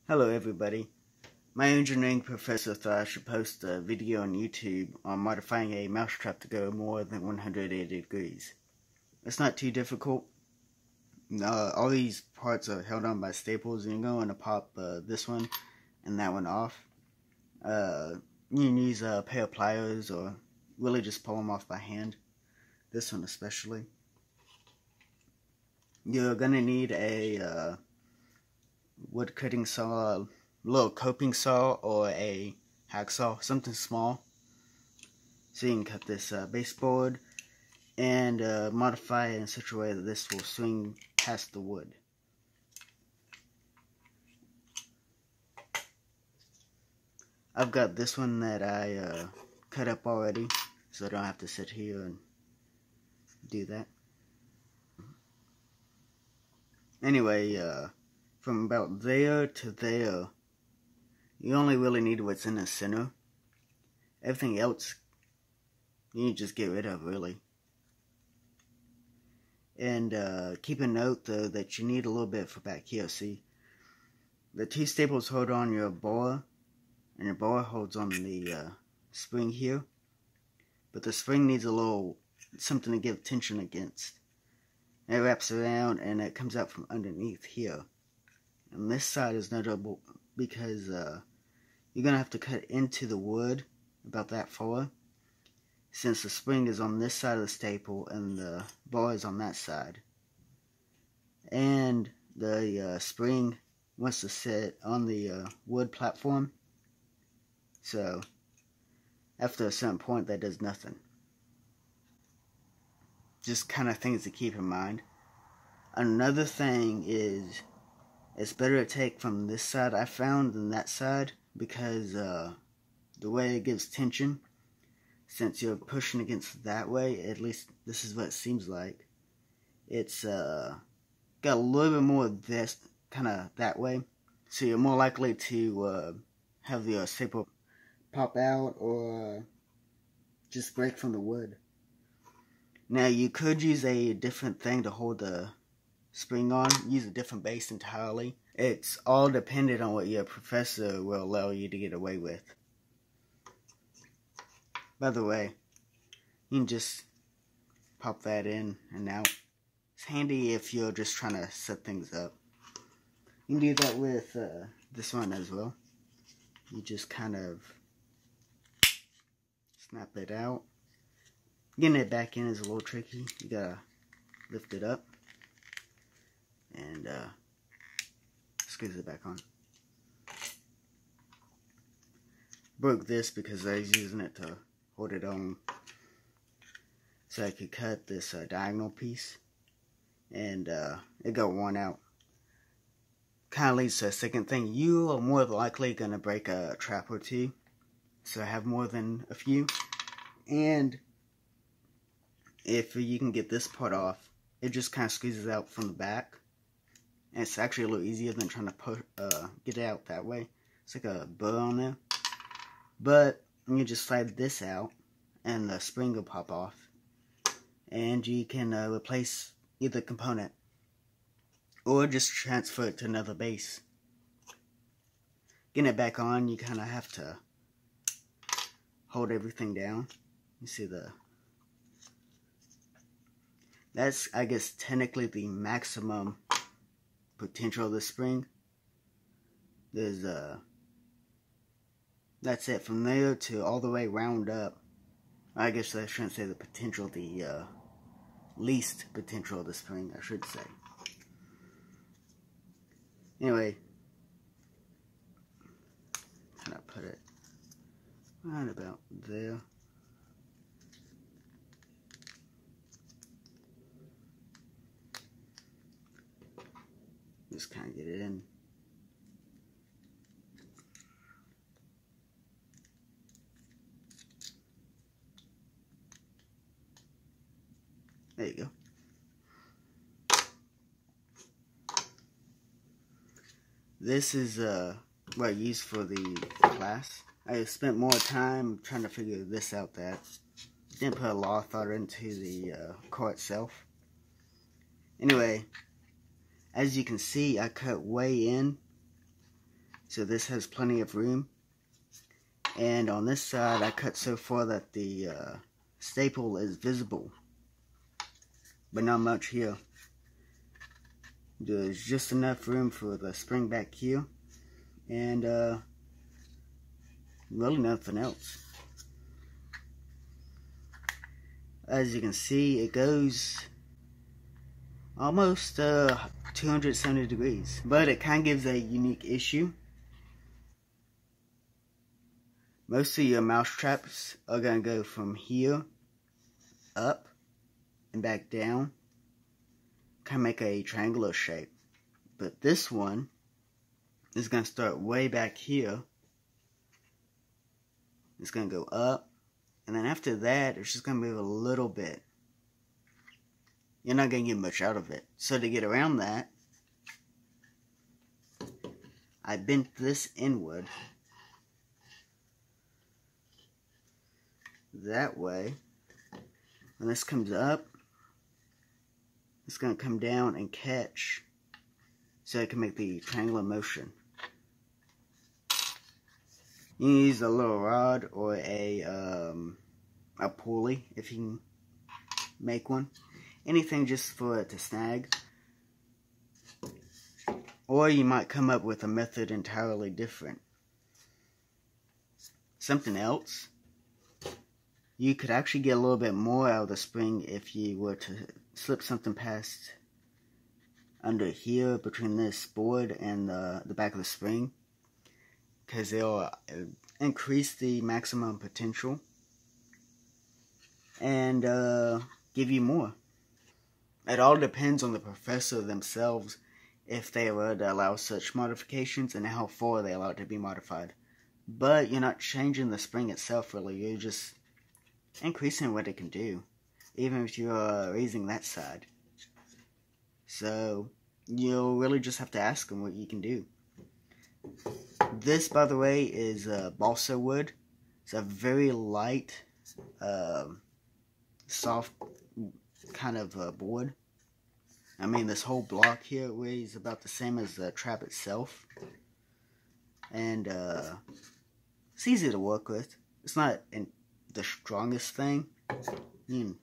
Hello everybody. My engineering professor thought I should post a video on YouTube on modifying a mousetrap to go more than 180 degrees. It's not too difficult. All these parts are held on by staples, and you're going to pop this one and that one off. You can use a pair of pliers or really just pull them off by hand. This one especially. You're going to need a wood cutting saw, a little coping saw, or a hacksaw, something small, so you can cut this baseboard and modify it in such a way that this will swing past the wood. I've got this one that I cut up already, so I don't have to sit here and do that. Anyway, from about there to there, you only really need what's in the center. Everything else, you need to just get rid of, really. And keep a note, though, that you need a little bit for back here. See, the two staples hold on your bar, and your bar holds on the spring here. But the spring needs a little something to give tension against. And it wraps around, and it comes out from underneath here. And this side is notable because you're going to have to cut into the wood about that far, since the spring is on this side of the staple and the bar is on that side. And the spring wants to sit on the wood platform, so after a certain point that does nothing. Just kind of things to keep in mind. Another thing is, it's better to take from this side, I found, than that side, because the way it gives tension, since you're pushing against that way, at least this is what it seems like, it's got a little bit more of this, kind of that way, so you're more likely to have the staple pop out or just break from the wood. Now, you could use a different thing to hold the spring on, use a different base entirely. It's all dependent on what your professor will allow you to get away with. By the way, you can just pop that in and out. It's handy if you're just trying to set things up. You can do that with this one as well. You just kind of snap it out. Getting it back in is a little tricky. You gotta lift it up and squeeze it back on. Broke this because I was using it to hold it on, so I could cut this diagonal piece, and it got worn out. Kind of leads to a second thing. You are more likely gonna break a trap or two, so have more than a few. And if you can get this part off, it just kind of squeezes out from the back. And it's actually a little easier than trying to push, get it out that way. It's like a burr on there. But you just slide this out, and the spring will pop off. And you can replace either component, or just transfer it to another base. Getting it back on, you kind of have to hold everything down. You see that's, I guess, technically the maximum potential of the spring. There's that's it. From there to all the way round up, I guess I shouldn't say the potential, the least potential of the spring, I should say. Anyway, kind of put it right about there. Just kind of get it in. There you go. This is what I use for the class. I spent more time trying to figure this out that didn't put a lot of thought into the core itself. Anyway, as you can see, I cut way in So this has plenty of room. And on this side, I cut so far that the staple is visible, but not much here. There's just enough room for the spring back here, and really nothing else. As you can see, it goes almost 270 degrees, but it kind of gives a unique issue. Most of your mouse traps are going to go from here up and back down, kind of make a triangular shape. But this one is going to start way back here. It's going to go up, and then after that, it's just going to move a little bit. You're not going to get much out of it. So to get around that, I bent this inward. That way, when this comes up, it's going to come down and catch, so it can make the triangular motion. You can use a little rod or a pulley if you can make one. Anything just for it to snag. Or you might come up with a method entirely different. Something else. You could actually get a little bit more out of the spring if you were to slip something past under here between this board and the back of the spring, because it'll increase the maximum potential and give you more. It all depends on the professor themselves if they would allow such modifications and how far they allow it to be modified. But you're not changing the spring itself really, you're just increasing what it can do, even if you're raising that side. So you'll really just have to ask them what you can do. This, by the way, is balsa wood. It's a very light, soft kind of board. I mean, this whole block here weighs about the same as the trap itself, and it's easy to work with. It's not the strongest thing. You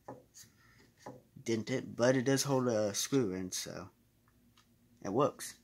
can dent it, but it does hold a screw in, so it works.